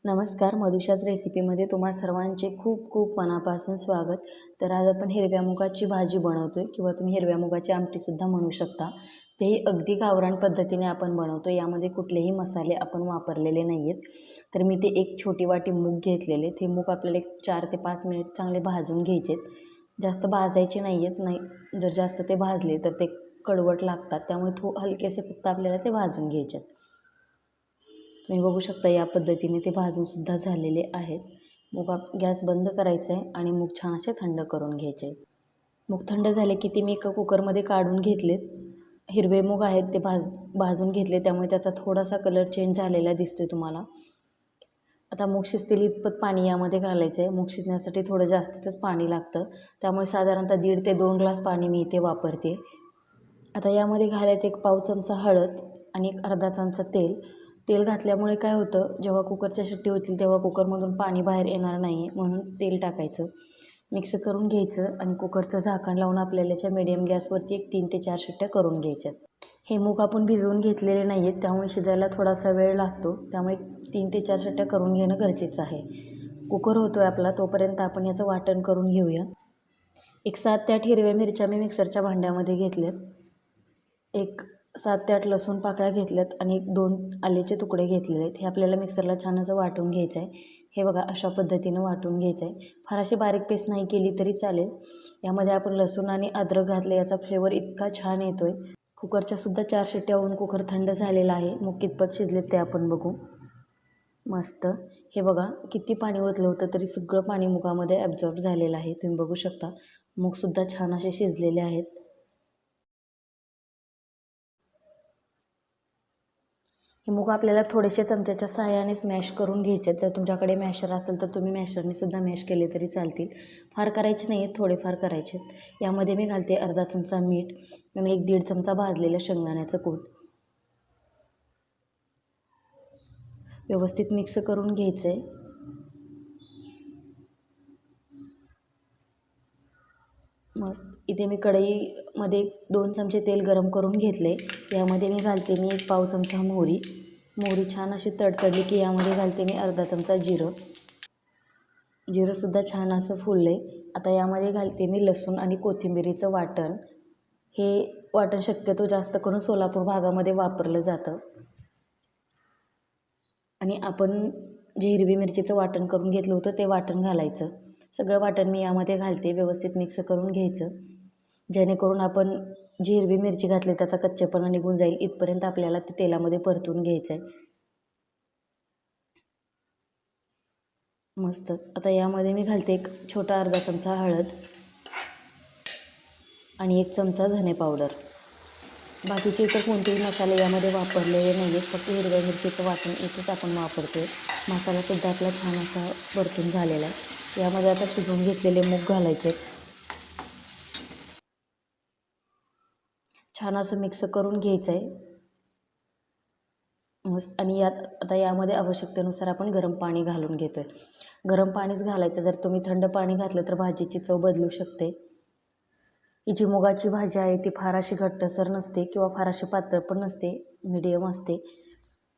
नमस्कार, मधुशाच रेसिपीमध्ये तुम्हा सर्वांचे खूप खूप मनापासून स्वागत. तर आज आपण हिरव्या मुगाची भाजी बनवतोय किंवा तुम्ही हिरव्या मुगाची आमटीसुद्धा म्हणू शकता. तेही अगदी गावरान पद्धतीने आपण बनवतो. यामध्ये कुठलेही मसाले आपण वापरलेले नाही आहेत. तर मी ते एक छोटी वाटी मूग घेतलेले. ते मूग आपल्याला एक 4 ते 5 मिनिट चांगले भाजून घ्यायचे. जास्त भाजायचे नाही आहेत. नाही जर जास्त ते भाजले तर ते कडवट लागतात. त्यामुळे हलकेसे फक्त आपल्याला ते भाजून घ्यायचे. तुम्ही बघू शकता या पद्धतीने ते भाजूनसुद्धा झालेले आहेत. गॅस बंद करायचा आहे आणि मूग छान असे थंड करून घ्यायचे. मूग थंड झाले की ते मी एका कुकरमध्ये काढून घेतलेत. हिरवे मूग आहेत ते भाजून घेतले, त्यामुळे त्याचा थोडासा कलर चेंज झालेला दिसतोय तुम्हाला. आता मूग शिजतील इतपत पाणी यामध्ये घालायचं आहे. मूग शिजण्यासाठी थोडं जास्तच पाणी लागतं, त्यामुळे साधारणतः 1.5 ते 2 ग्लास पाणी मी इथे वापरते. आता यामध्ये घालायचं 1 पाव चमचा हळद आणि 1 अर्धा चमचा तेल. तेल घातल्यामुळे काय होतं, जेव्हा कुकरच्या शिट्टी होतील तेव्हा कुकरमधून पाणी बाहेर येणार नाही, म्हणून तेल टाकायचं. मिक्स करून घ्यायचं आणि कुकरचं झाकण लावून आपल्याला याच्या मीडियम गॅसवरती 3 ते 4 शिट्ट्या करून घ्यायच्यात. हे मूग आपण भिजवून घेतलेले नाही आहेत, त्यामुळे शिजायला थोडासा वेळ लागतो. त्यामुळे 3 ते 4 शिट्ट्या करून घेणं गरजेचं आहे. कुकर होतो आहे आपला, तोपर्यंत आपण याचं वाटण करून घेऊया. 7 ते 8 हिरव्या मिरच्या मी मिक्सरच्या भांड्यामध्ये घेतल्यात. 7 ते 8 लसूण पाकळ्या घेतल्यात आणि 2 आल्याचे तुकडे घेतलेले आहेत. हे आपल्याला मिक्सरला छान असं वाटून घ्यायचं आहे. हे बघा, अशा पद्धतीनं वाटून घ्यायचं आहे. फार अशी बारीक पेस्ट नाही केली तरी चालेल. यामध्ये आपण लसूण आणि अद्रक घातले, याचा फ्लेवर इतका छान येतो आहे. कुकरच्यासुद्धा 4 शिट्ट्या होऊन कुकर थंड झालेला आहे. मूग कितपत शिजलेत ते आपण बघू. मस्त. हे बघा, किती पाणी ओतलं होतं तरी सगळं पाणी मुगामध्ये ॲब्झॉर्ब झालेलं आहे. तुम्ही बघू शकता, मूगसुद्धा छान असे शिजलेले आहेत. हे मूग आपल्याला थोडेसे चमच्याच्या सहाय्याने स्मॅश करून घ्यायचे. जर तुमच्याकडे मॅशर असेल तर तुम्ही मॅशरनेसुद्धा मॅश केले तरी चालतील. फार करायचे नाही आहेत, थोडेफार करायचे. यामध्ये मी घालते अर्धा चमचा मीठ आणि 1-1.5 चमचा भाजलेलं शेंगदाण्याचं कूट. व्यवस्थित मिक्स करून घ्यायचं आहे. मस्त. इथे मी कढईमध्ये 2 चमचे तेल गरम करून घेतले. यामध्ये मी घालते 1 पाव चमचा मोहरी. मोहरी छान अशी तडतडली की यामध्ये घालते मी अर्धा चमचा जिरं. जिरंसुद्धा छान असं फुललं आहे. आता यामध्ये घालते मी लसूण आणि कोथिंबिरीचं वाटण. हे वाटण शक्यतो जास्त करून सोलापूर भागामध्ये वापरलं जातं. आणि आपण जे हिरवी मिरचीचं वाटण करून घेतलं होतं ते वाटण घालायचं. सगळं वाटण मी यामध्ये घालते. व्यवस्थित मिक्स करून घ्यायचं, जेणेकरून आपण जी हिरवी मिरची घातली त्याचा कच्चेपणा निघून जाईल इथपर्यंत आपल्याला ते तेलामध्ये परतून घ्यायचं आहे. मस्तच. आता यामध्ये मी घालते 1 छोटा अर्धा चमचा हळद आणि 1 चमचा धने पावडर. बाकीचे इतर कोणतेही मसाले यामध्ये वापरलेले नाही आहेत. फक्त हिरव्या मिरचीचं वाटण इथेच आपण वापरतो आहे. मसालासुद्धा आपला छान असा परतून झालेला आहे. यामध्ये आता शिजवून घेतलेले मूग घालायचे आहेत. छान असं मिक्स करून घ्यायचं आहे. मस्त. आणि आता यामध्ये आवश्यकतेनुसार आपण गरम पाणी घालून घेतो आहे. गरम पाणीच घालायचं. जर तुम्ही थंड पाणी घातलं तर भाजीची चव बदलू शकते. ही जी मुगाची भाजी आहे ती फार अशी घट्टसर नसते किंवा फार अशी पातळ पण नसते, मीडियम असते.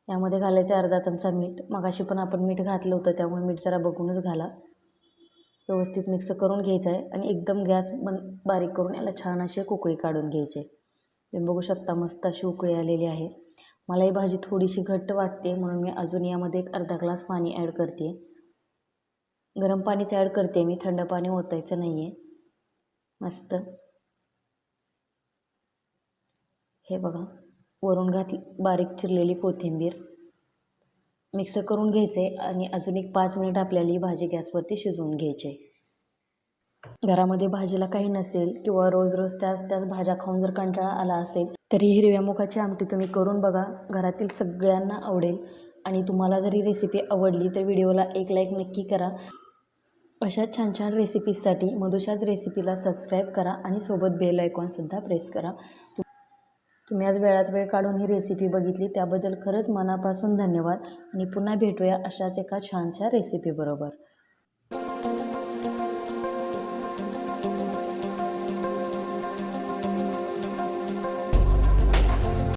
यामध्ये घालायचं अर्धा चमचा मीठ. मगाशी पण आपण मीठ घातलं होतं, त्यामुळे मीठ जरा बघूनच घाला. व्यवस्थित मिक्स करून घ्यायचं आहे आणि एकदम गॅस बारीक करून याला छान अशी उकळी काढून घ्यायची. तुम्ही बघू शकता मस्त अशी उकळी आलेली आहे. मला ही भाजी थोडीशी घट्ट वाटते, म्हणून मी अजून यामध्ये 1 अर्धा ग्लास पाणी ॲड करते. गरम पाणीच ॲड करते मी, थंड पाणी ओतायचं नाही आहे. मस्त. हे बघा, वरून बारीक चिरलेली कोथिंबीर. मिक्स करून घ्यायचे आणि अजून 5 मिनिट आपल्याला ही भाजी गॅसवरती शिजवून घ्यायची. घरामध्ये भाजीला काही नसेल किंवा रोज रोज त्याच भाज्या खाऊन जर कंटाळा आला असेल तरी हिरव्या मुगाची आमटी तुम्ही करून बघा. घरातील सगळ्यांना आवडेल. आणि तुम्हाला जर ही रेसिपी आवडली तर व्हिडिओला 1 लाईक नक्की करा. अशा छान छान रेसिपीजसाठी मधुशाच रेसिपीला सबस्क्राईब करा आणि सोबत बेल आयकॉनसुद्धा प्रेस करा. तुम्ही आज वेळात वेळ काढून ही रेसिपी बघितली त्याबद्दल खरंच मनापासून धन्यवाद. आणि पुन्हा भेटूया अशाच एका छानशा रेसिपीबरोबर.